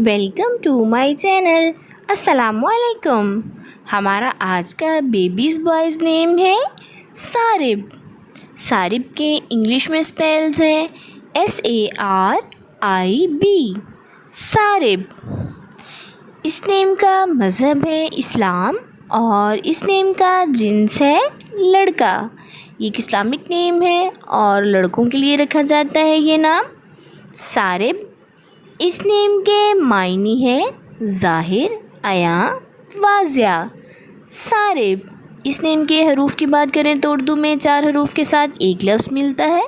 Welcome to my channel. अस्सलामुअलैकुम। हमारा आज का बेबीज़ बॉयज़ नेम है सारिब। सारिब के इंग्लिश में स्पेल्स हैं SARIB, सारिब। इस नेम का मज़हब है इस्लाम और इस नेम का जिन्स है लड़का। ये एक इस्लामिक नेम है और लड़कों के लिए रखा जाता है ये नाम सारिब। इस नेम के मायने है ज़ाहिर, आया, वाज़िया। सारिब। इस नेम के हरूफ की बात करें तो उर्दू में 4 हरूफ के साथ एक लफ्ज़ मिलता है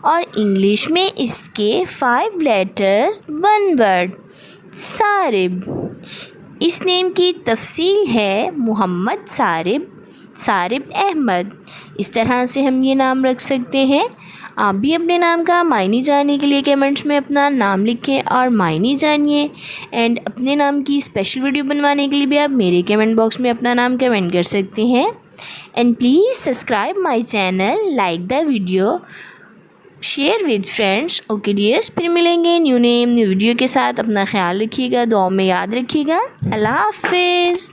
और इंग्लिश में इसके 5 लेटर्स 1 वर्ड सारिब। इस नेम की तफसील है मोहम्मद सारिब, सारिब अहमद। इस तरह से हम ये नाम रख सकते हैं। आप भी अपने नाम का मायने जानने के लिए कमेंट्स में अपना नाम लिखें और मायने जानिए। एंड अपने नाम की स्पेशल वीडियो बनवाने के लिए भी आप मेरे कमेंट बॉक्स में अपना नाम कमेंट कर सकते हैं। And please subscribe my channel, like the video, share with friends. Okay dears, फिर मिलेंगे न्यू नेम न्यू वीडियो के साथ। अपना ख्याल रखिएगा, दुआ में याद रखिएगा। अल्लाह हाफिज़।